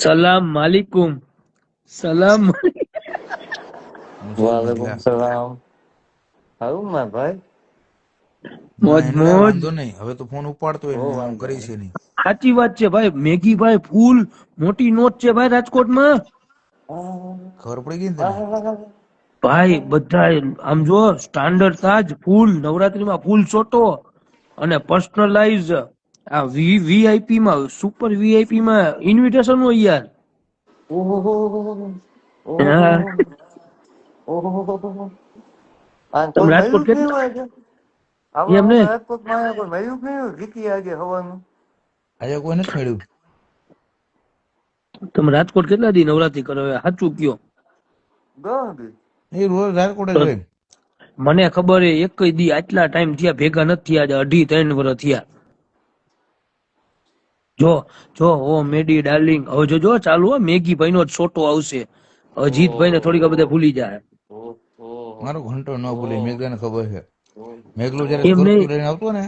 સલામ માલિકુમ. સલામ. હું છે વાલેકુમ મેઘલા? સલામ. સારું ને ભાઈ? ના મોજ એટલે મોજ. વાંધો નહીં, હવે તો ફોન ઉપાડતો હોય બહુ ને હું વાંધો કરીશ નહીં. નહીં. સાચી વાત છે ભાઈ. મેગી ભાઈ ફૂલ મોટી નોટ છે ભાઈ રાજકોટમાં. ખબર પડી ગઈ ને તને? ભાઈ બધા આમ જો સ્ટાન્ડર્ડ તાજ ફૂલ નવરાત્રીમાં ફૂલ સોટો અને પર્સનલાઇઝ આ વીઆઈપી માં સુપર વીઆઈપી માં ઇન્વિટેશન હોય યાર. ઓહો, હા, ઓહો, ઓહો. આ તમે કોઈ રાજકોટ મળ્યું કેટલા પીવું આજે? આપણે એમ હું ને રાજકોટમાં આવ્યા કોઈ મળ્યું પીવું જીતી આજે હવાનું? આજે કોઈ નથી મળ્યું. તમે રાજકોટ કેટલા દી નવરાત્રી કરો સાચું કયો? ગંદી. એ રોજ રાજકોટ જ હોય. મને ખબર હે એક દી આટલા ટાઈમ થયા ભેગા નથી થયા આજે 2.5-3 વર્ષ થયા. જો જો ઓ મેડી ડાર્લિંગ હવે જો ચાલુ હો મેગી ભાઈ નો છોટો આવશે. અજીતભાઈ ને થોડીક બધા ઓહો, ભૂલી જાય. ઓહો, મારો ઘંટો ન ભૂલે, ઓહો, મેઘલાને ખબર છે. મેઘલો જયારે ઓહો. એમ સ્કોર્પિયો નહીં. લઈને આવતો ને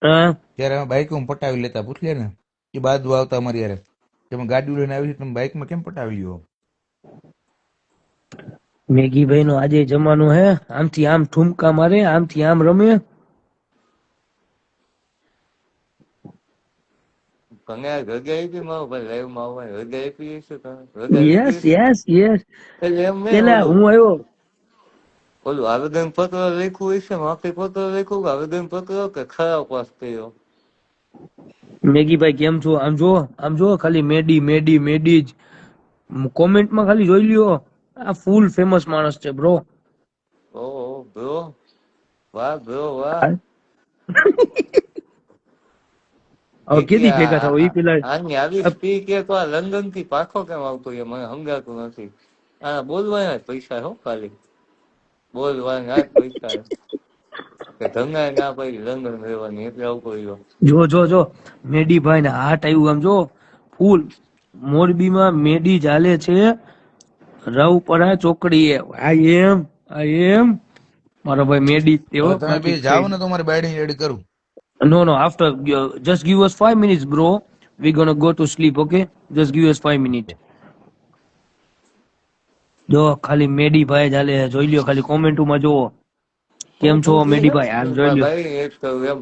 હા, ત્યારે અમે બાઇક પટાવી લેતા. પૂછ લે ને, એ બાજુ આવતા અમારી યારે. તમે ગાડી લઈને આવી છે, તમે બાઇકમાં કેમ પટાવી લ્યો? મેગી ભાઈ નો આજે જમાનો હે આમથી આમ ઠુમકા મારે આમથી આમ રમે. કન્યા રજા આપી મારો ભાઈ લાઈવમાં આવવાની રજા આપી હશે તમે? રજા યસ લીધી હશે? Yes yes. એટલે એમ નહીં પેલા ઓલું હું આવ્યો ઓલું આવેદન પત્ર લખ્યું હશે, માફી પત્ર લખ્યું કે આવેદન પત્ર કે ખરાબ પાસ કર્યો? મેગી ભાઈ કેમ છો આમ જો ખાલી મેડી મેડી મેડી જ કોમેન્ટમાં ખાલી જોઈ લ્યો. આ ફૂલ ફેમસ માણસ છે બ્રો. ઓહો બ્રો, વાહ બ્રો વાહ. હવે કે કેદી ભેગા થાવ ઈ પેલા આની આવી સ્પીક એક વાર લંડન થી પાછો કેમ આવતો એ મને સમજાતું નથી. આ બોલવાના જ પૈસા હો, ખાલી બોલવાના જ પૈસા કે ધંગાય ના પડી લંડન રહેવાની એટલે આવતો રહ્યો. જો મેડી ભાઈ ને હાટ આવ્યું આમ જો ફૂલ મોરબીમાં મેડી ચાલે છે રવપરા ચોકડીએ. આઈ એમ મારો ભાઈ મેડી જ તેવો હવે તમે બે બાકી જાઓ કઈ ને તો મારી બાયડી એડ કરું. નો after just give us 5 minutes bro, we gonna go to sleep, okay, just give us 5 minutes. જો ખાલી મેડી ભાઈ ચાલે જોઈ લ્યો ખાલી કોમેન્ટમાં જોવો કેમ છો હું મેડી ભાઈ આમ જોઈ લ્યો. ભાઈ એક કહું એમ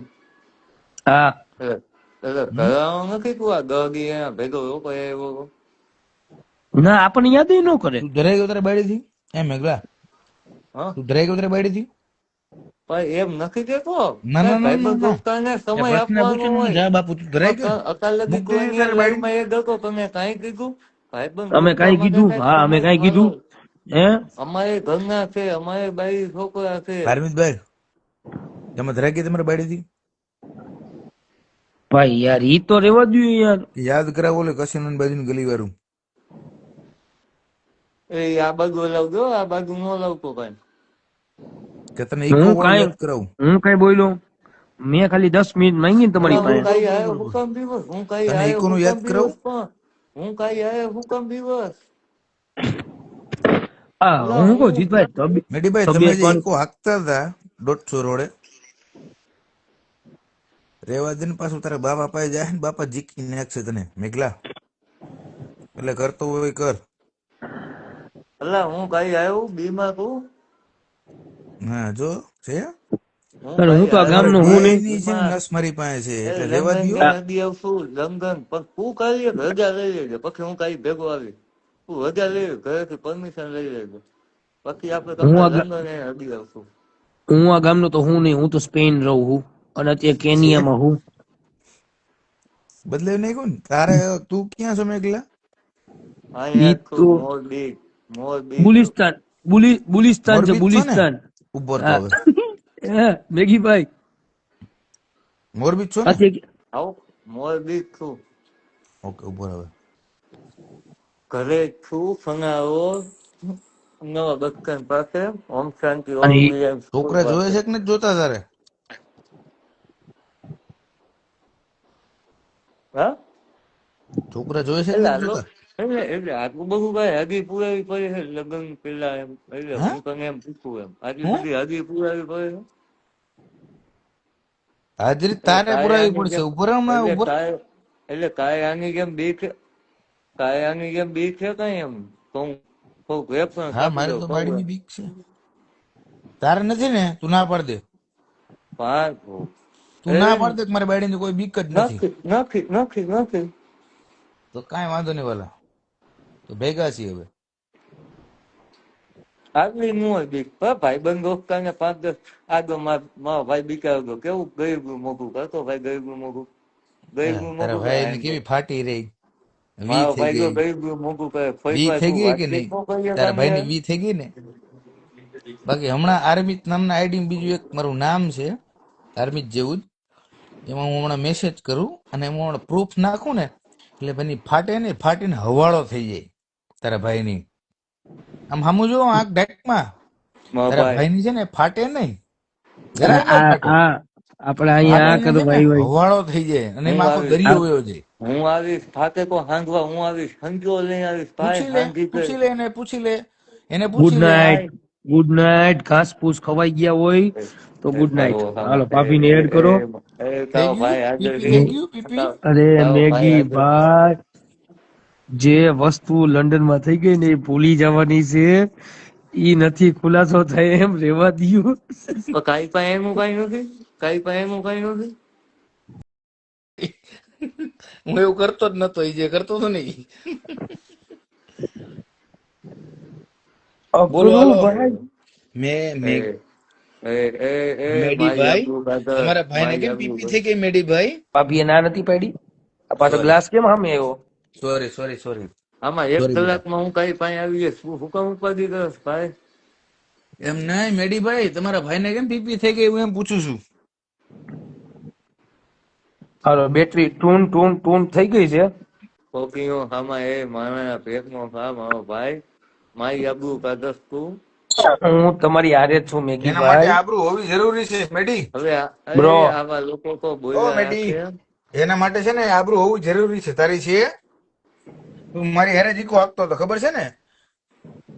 હા એટલે હમ? કરાવવાનું નથી તું આ દર્દી એના ભેગો રોકો આવ્યો. ના આપણને યાદ ન કરે. તું ધરાઈ ગયો તારી બાયડી થી? એમ મેઘલા, હા તું ધરાઈ ગયો તારી બાયડી થી? પણ એમ નથી કેતો ના કઈ ના ના ના ભાઈબંધ ના, દોસ્તારને એ સમય પ્રશ્ન આપવાનો પૂછ્યો ને હોય. જા બાપુ, તું ધરાઈ ગયો? અત્યાર લગી મૂક કોઈ દીધી ની તારી બાયડી? લાઈવમાં એ દતો તમે કાંઈ કીધું? ભાઈબંધ અમે દોસ્તાર કાંઈ માટે કીધું? કઈક હા અમે સમય કાંઈ હાલો. કીધું? હે અમારે ઘરના છે, અમારે બાઈ છોકરા છે. પારમિતભાઈ, તમે ધરાઈ ગઈ તમારી બાયડી થી? ભાઈ યાર ઈ તો રેવા દ્યો યાર. યાદ કરાવો ઓલે કસીનો બાજુ ગલી વાળું. એ આ બાજુ લાવજો, આ બાજુ ન લાવતો કઈ. કે તને ઈકો વાળું યાદ કરાવું? હું કઈ બોલ્યો? મેં ખાલી 10 મિનિટ માંગી ને તમારી અલા હું પાસે. કઈ આયો હુકમ દિવસ, હું કઈ તને આયો ઈકો નું હુકમ યાદ કરાવું? દિવસ પણ હું કઈ આયો હુકમ દિવસ. હા અલા હું કહું હું જીતભાઈ મેડીભાઈ, તમે તબિયત જે પાણી. ઈકો હાંકતા હતા 150 રોડે, રેવા દે ને, પાછું તારા બાપા પાસે જાય ને બાપા જીકી નાખશે તને મેઘલા. એટલે કરતો હોય કર. અલા હું કઈ આયો બીમાર તું? હા જો છે, હું પણ હું કઈ તો આ આયો તમારે ગામનો બે હું નહીં. ની છે ને બીમાર? નસ મારી પાસે છે એ એટલે રેવા લંગન દ્યો. ગમે આ દી આવશું લંગન પણ તું કરી રજા લઈ લેજે પછી હું કઈ ભેગો આવી. તું રજા લઈ લે, ઘરેથી પરમિશન લઈ લેજો પછી આપડે હું તમને આ લંડન એ હદી આવશું. હું આ ગામનો તો હું નહીં, હું તો સ્પેન રહું છું અને અત્યારે છે કેનિયામાં હું. બદલાવી નાખ્યું ને તારે. તું ક્યાં છો મેઘલા? ઈ અહીંયા છું તો મોરબી, મોરબી છું. બુલિસ્તાન બુલિસ્તાન છે મોરબી જ છો ને? બુલિસ્તાન. ઉભો તો હા હવે હે મેગીભાઈ મોરબી જ છો ને? અત્યારે આવો મોરબી છું. ઓકે, ઉભો હવે. ઘરે છું ફનાવો નવા બસસ્ટેન્ડ પાસે ઓમ શાંતિ અને ઓમ નિયમ સ્કૂલ છોકરા જોયે પાસે. છે કે નથી જોતા તારે? હા છોકરા જોયે છે કે એટલે નથી આટલો જોતા? એટલે આટલું બધું ભાઈ હદી પુરાવી પડે છે લગ્ન પેલા એમ એટલે હા હું તને એમ પૂછું એમ આટલી હું બધી હદી પુરાવી પડે છે. હાજરી એટલે તારે કાંઈ પુરાવી આની પડશે. જેમ ઉભો રહે હમણાં, એટલે ઉભો રહે. કાંઈ એટલે કાંઈ આની જેમ બીક કાયાની જેમ બીક છે કઈ એમ તો હું થોડુંક વેપણ હા, કાપી મારે દઉં તો ખબર બાયડીની બીક છે. તારે નથી ને? તું ના પાડ દે. હા તું એ ના પાડ દે કે મારે બાયડીની કોઈ બીક જ નથી. નથી નથી નથી નથી તો કાંઈ વાંધો નહીં વાલા. તો ભેગા છીએ હવે. આટલી ન હોય બીક ભાઈ બંધ દોસ્તા ને 5-10 આગળ મારો ભાઈ બીકાયો ગયો કેવું ગયું મોઘું કરતો ભાઈ ગયું મોઘું ગયું તારા મોઘું કરે ભાઈ આમ ની તો કેવી ફાટી રહી, વી મારો થઈ ભાઈ જો ગઈ. ગયું મોઘું કરે વી ફરી થઈ તું ગઈ કે વાતચીત નહીં? ન કરીએ તારા કામ ભાઈ ની યાર વી થઈ ગઈ ને? બાકી હમણાં આર્મિત નામના આઈડી બીજું એક મારું નામ છે, આર્મિત જેવું જ. એમાં હું હમણાં મેસેજ કરું અને હું હમણાં પ્રૂફ નાખું ને એટલે ભાઈ ફાટે ને, ફાટીને હવાળો થઈ જાય તારા ભાઈની. આમ સામું જો આંખ ડાયરેક્ટમાં. મારો તારા ભાઈ ભાઈની છે ને ફાટે નહીં, આ જરાય ન આ ફાટે. આ આપણે અહીંયા ફાટે આ ને કરો છે ને ભાઈ ભાઈ. હવાળો થઈ જાય અને હું એમાં આખો આવીશ દરિયો વયો જાય. હું આવીશ ફાતે તો હાંધવા હું આવીશ સંજો લઈને આવીશ ભાઈ પૂછી લે, હાંધી પૂછી લે એને, પૂછી લે એને, ગુડ પૂછી લે. નાઇટ, ભાઈ ગુડ નાઇટ. ઘાસ પૂસ ખવાઈ ગયા હોય તો ગુડ નાઇટ. હાલો ભાભીને એડ કરો. થઈ તારો ગયું ભાઈ હાજર પીપી, થઈ મે- ગયું પીપી. અરે તારો ભાઈ મેગી હાજર ભાઈ, જે વસ્તુ લંડનમાં થઈ ગઈ ને એ ભૂલી જવાની છે. ઈ નથી ખુલાસો થાય એમ રેવા દ્યો. તો કાઈ પાસે એનું કઈ નથી કાઈ પાસે એનું કઈ નથી હું એવું કરતો જ નતો, એ જે કરતો હતો ને ઈ. બોલો અઘરું હાલો. ભાઈ. મેં એ મારી મેડીભાઈ, આબરૂ કાઢ તમારા ભાઈને મારી કેમ આબરૂ પીપી થઈ કાઢ ગઈ મેડીભાઈ? ભાભીએ ના નથી પાડી. આ પાછો સોરી ગ્લાસ કેમ સામે આવ્યો? સોરી સોરી સોરી આમાં એક સોરી બેટા. કલાકમાં હું કઈ પાસે આવી જઈશ હું કામ ઉપાધિ કરસ ભાઈ એમ નહીં મેડીભાઈ, તમારા ભાઈને કેમ પીપી થઈ ગઈ હું એમ પૂછું છું. હાલો બેટરી ટૂન ટૂન ટૂન થઈ ગઈ છે. ફોકીઓ આમાં એ મારા પેટનો ખા મારો ભાઈ મારી આબરૂ કાઢસ તું હું તમારી હારે જ છું મેગી એના માટે ભાઈ. આબરૂ હોવી જરૂરી છે મેડી. હવે બ્રો, આવા લોકો તો ઓ બોલ્યા મેડી, રાખે એના માટે છે ને આબરૂ હોવું જરૂરી છે. તારી છે? તું મારી હારે જીકો આપતો હતો ખબર છે ને?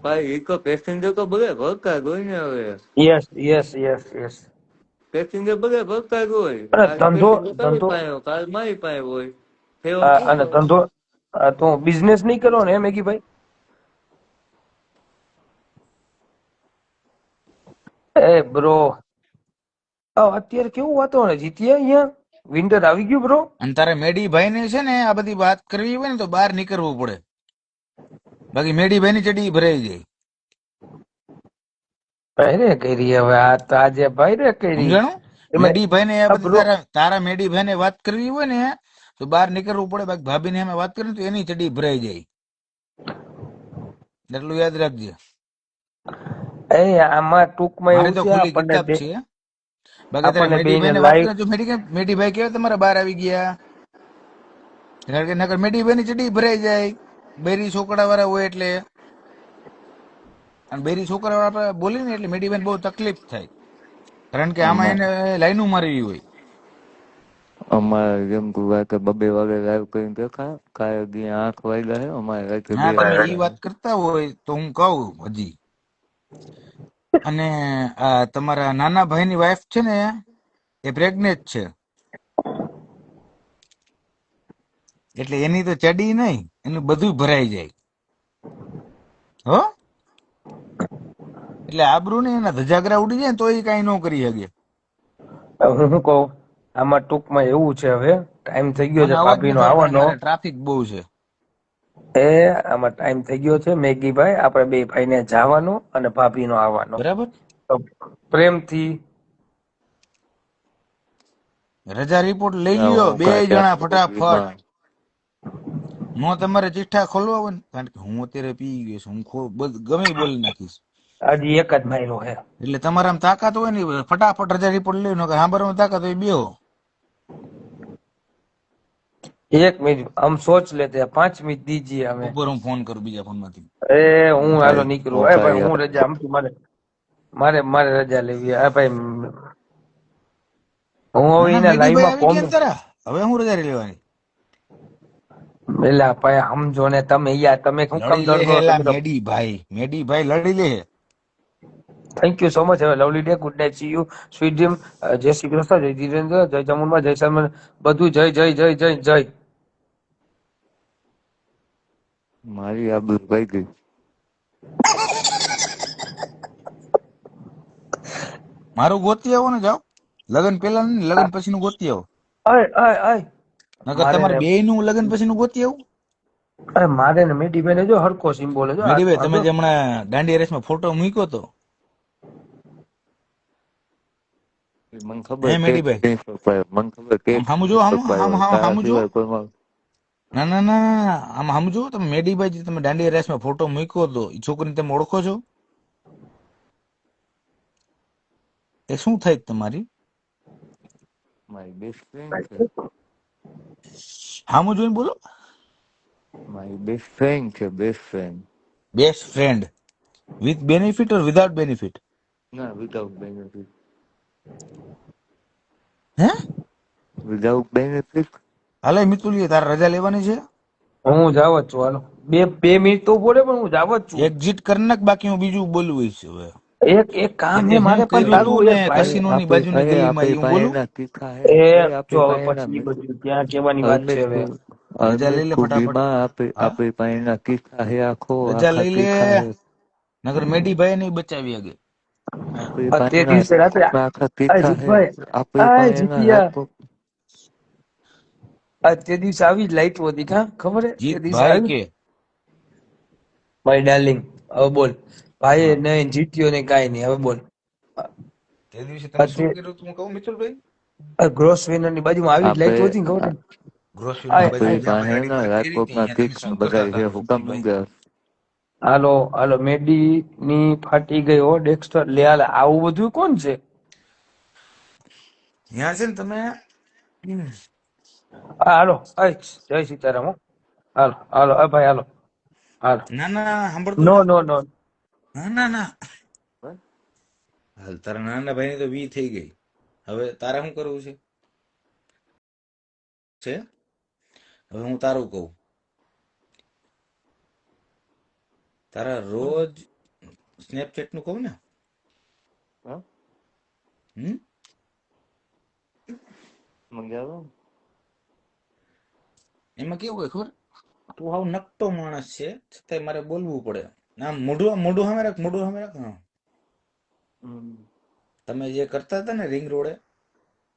ભાઈ એક પેસેન્જર તો બધે ભરતા જ હોય ને હવે yes yes yes yes. Passenger બધે ભરતા જ હોય અરે આજ ધંધો પેસેન્જર તારી ધંધો પાસે હોય, કાલ મારી પાસે હોય ફેરો શું અને કરો ધંધો તો બિઝનેસ નહીં કરો ને મેગી ભાઈ? એ બ્રો, અત્યારે કેવું વાતાવરણ જીતીએ અહીંયા? વિન્ટર આવી ગયું બ્રો. અને તારે મેડીભાઈ ને છે ને આ બધી વાત કરવી હોય ને તો બહાર નીકળવું પડે, બાકી મેડીભાઈ ની ચડી ભરાઈ જાય. ભાઈ કરી હવે આ તો આજે ભાઈ રે કરી સમજાણું? એમાં મેડીભાઈ ને આ બધી બ્રો. તારા મેડીભાઈ ને વાત કરવી હોય ને તો બહાર નીકળવું પડે, બાકી ભાભી ને અમે વાત કરીએ તો એની ચડી ભરાઈ જાય. એટલું યાદ રાખજે. એ આમાં ટૂંકમાં મારી એવું તો છે ખુલ્લી આપણને કિતાબ છે. બાકી તારે આપણને બે મેડીભાઈ ને વાત લાઈવ કરે તો મેડીભાઈ કેવા તમારા બહાર આવી ગયા? કારણ કે નકર મેડીભાઈ ની ચડી ભરાઈ જાય, બેરી છોકરા વાળા હોય એટલે. અને બેરી છોકરા વાળા બોલી ને એટલે મેડીભાઈ બહુ તકલીફ થાય, કારણ કે આમાં એને લાઈનો મારવી હોય. અમારે જેમ તું રાતે 2 વાગે લાઈવ કરીને દેખા કાંઈ આંખ વાગ્યા હે અમારે રાતે 2 હા, તમે ઈ વાગ્યા વાત કરતા હોય તો હું કહું હજી. અને આ તમારા નાના ભાઈની વાઈફ છે ને એ પ્રેગ્નેન્ટ છે, એટલે એની તો ચડી નહીં, એનું બધું ભરાઈ જાય હો. એટલે આબરૂ ને એના ધજાગરા ઉડી જાય ને તો એ કઈ ન કરી શકે. હું શું કહું, આમાં ટૂંકમાં એવું છે હવે ટાઈમ થઈ ગયો મને છે અવાજ ભાભીનો નથી આવતો, આવવાનો. મારે ટ્રાફિક બહુ છે. આમાં ટાઈમ થઈ ગયો છે મેગી ભાઈ, આપણે બે ભાઈને જવાનો અને ભાભીનો આવવાનો. બરાબર, તો પ્રેમથી રજા રિપોર્ટ લઈ લ્યો બે જણા ફટાફટ. નો તમારે ચિઠ્ઠા ખોલવા હોય ને, કારણ કે હું અત્યારે પી ગયો છું, હું ગમે ઈ બોલી નાખીશ. હજી એક જ માયલો છે. એટલે તમારામાં તાકાત હોય ને ફટાફટ રજા રિપોર્ટ લઈ લો, કે સાંભળવામાં તાકાત હોય બેહો. 1 મિનિટ हम सोच लेते हैं, 5 मिनट दीजिए हमें. ઉપર હું ફોન કરું બીજા ફોન માંથી. હું હાલો નીકળું. ભાઈ હું રજા આમથી મારે મારે મારે રજા લેવી. ભાઈ હું હવે એના લાઈવ માં આવી ગયા ને તારા, હવે હું રજા લેવાની? એલા ભાઈ સમજો ને તમે યાર, તમે શું કામ ડરો? મેડીભાઈ લડી લે. Thank you so much. હવે lovely day, good night, see you, sweet dream, જય શ્રી કૃષ્ણ, જય ધીરેન્દ્ર, જય ચામુંડમાં, જય સલમાન, બધું જય જય જય જય જય. મારી આબરૂ વહી ગઈ. મારું ગોતી આવો ને, જાઓ. લગ્ન પેલા નહીં, લગ્ન પછી નું ગોતી આવો. અય નકર મારે તમારે ને બે નું લગ્ન પછી નું ગોતી આવું. મારે ને મેડીભાઈ જો હરકો સિમ્બોલ જો મેડીભાઈ, હાથમાં તમે જો. જે હમણાં દાંડિયા રેસમાં ફોટો મૂક્યો તો, મને ખબર હે કે મેડીભાઈ, મને ખબર કે આમ હામું જો, તારા હામું જો. સિવાય કોઈ ના ના ના ના, આમ હામું જો. તમે મેડીભાઈ જે તમે દાંડિયા રેસમાં ફોટો મૂક્યો તો, એ છોકરીને તમે ઓળખો છો? એ શું થાય તમારી? મારી બેસ્ટ ફ્રેન્ડ છે. હામું જોઈને બોલો. મારી બેસ્ટ ફ્રેન્ડ છે, best friend. Best friend with benefit or without benefit? ના, વિધાઉટ બેનિફિટ. હે? Without benefit. હાલે મિતુલી, તારે રજા લેવાની છે? હું જાવ જ છું, હાલો. બે મિનિટ તો બોલે પણ હું જાવ જ છું. એક્ઝિટ કરી નાખ, બાકી હું બીજું બોલવું છે હવે. એક કામ તે હે હું મારે પણ કર્યું તું તારું ને એક ભાઈ. કસિનોની બાજુની ગલીમાં, આપણી એ હું પાસે બોલું. એના કિસ્સા હે. એ આપણી જો હવે પાસે એના પછી બધું ત્યાં કેવાની વાત છે અલ્મેશ હવે. રજા લઈ લે ફટાફટ. ખૂબીમાં હા, આપણી પાસે એના કિસ્સા હે, રજા આખા લઈ લે, કિસ્સા હે. નગર મેડીભાઈ નહીં બચાવી આગે. આપણી તે પાસે દિવસે રાત્રે આખા આ કિસ્સા હે. જીતભાઈ, આપણી આ પાસે એના જીત્યા, રાજકોટ. તે દિવસે આવી જ લાઈટ હતી કા ખબર હે? તે દિવસે જીતભાઈ આવી કે મારી ડાર્લિંગ. હવે બોલ ભાઈ, હા, નહીં જીત્યો ને કાંઈ નહીં. હવે બોલ. તે દિવસે તમે શું કર્યું તું, હું કહું મિતુલભાઈ? ગ્રોસ વેનર ની બાજુમાં આવી જ લાઈટ આપણે હતી ને ખબર હે? ગ્રોસરીની બાજુ આપણી જ્યાં આપણે પાસે ગાડી એના પાર્ક કરી હતી, રાજકોટના અહીંયા તમે કિસ્સા શું કરતા બધા હતા છે, હુકમ મિતુલભાઈ? ગયા. હાલો હાલો, મેડી ની ફાટી ગઈ હો ડેક્સ્ટર. લે હાલે, આવું બધું કોણ છે? ત્યાં છે ને તમે. હા હાલો, જય સીતારામ હો. હાલો હાલો, ભાઈ હાલો હાલો. ના ના, સાંભળતો નો જા. નો નો. ના ના ના, હાલ તારા નાના ભાઈ ની તો વી થઈ ગઈ. હવે તારે શું કરવું છે? હવે હું તારું કહું. તારા રોજ સ્નેપચેટ નું કહું ને. હા? હમ. મંગાવો. એમાં કેવું હોય ખબર? તું હાવ નકટો માણસ છે, છતાંય મારે બોલવું પડે. આમ મોઢું મોઢું સામે રાખ, મોઢું સામે રાખ. હા. તમે જે કરતા હતા ને રિંગ રોડે,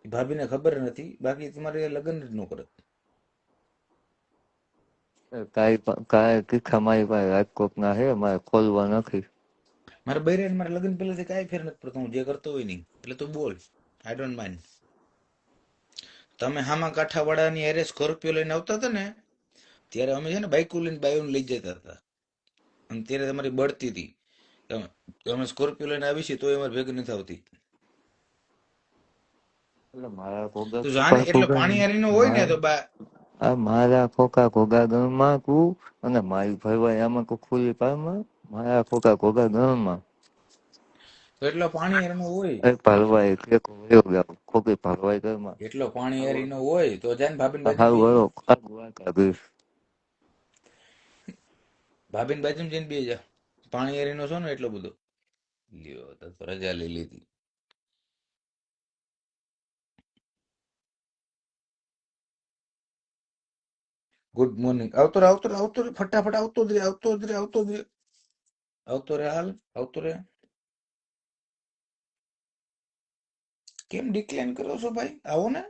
એ ભાભીને ખબર નથી, બાકી તમારે લગ્ન જ ન કરે. કાંઈ કિસ્સા મારી પાસે રાજકોટના હે, મારે ખોલવા નથી. મારે બૈરે મારે લગ્ન પહેલાથી કાંઈ ફેર નથી પડતો, હું જે કરતો હોય નહીં. એટલે તું બોલ, આઈ ડોન્ટ માઇન્ડ. તમે હામા કાંઠાવાળાની એરે સ્કોર્પિયો લઈને આવતા હતા ને, ત્યારે અમે છે ને બાઇકો લઈને બાયોને લઈ જતા હતા. અને ત્યારે તમારી બળતી હતી. અમે સ્કોર્પિયો લઈને આવી છીએ તો અમારે ભેગી નથી આવતી. એટલે મારા ઘોઘા તો જાને એટલે ઘોઘા પાણી હારીનો હોય ને તો બા. મારા ખોખા ઘોઘા ગણમાં તું અને મારી ભરવાઈ આમાં કો ખુલ્લી પાડમાં મારા ખોખા ઘોઘા ગણમાં તો એટલો પાણી હારીનો હોય. ભરવાઈ ટેકો વયો ગયો ખોખી ભરવાઈ ઘરમાં એટલો પાણી હારીનો હોય તો જાને ભાભીની બાજુ હારું બે જા. વયો ખાગું કાઢીશ. ભાભીની બાજુ જઈને બે જા. પાણી હારીનો છો ને એટલો બધો. લ્યો તો રજા લઈ લીધી. Good morning. આવતો રે ફટાફટ આવતો રે હાલ આવતો રે. કેમ ડિક્લાઇન કરો છો ભાઈ? આવો ને,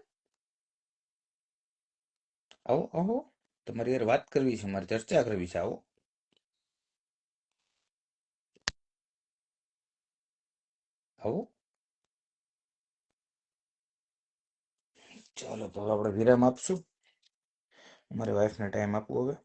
આવો આવો. તમારી યાર વાત કરવી છે, મારે ચર્ચા કરવી છે. આવો આવો. ચાલો તો આપણે વિરામ આપશું. મારી વાઈફને ટાઈમ આપવો હવે.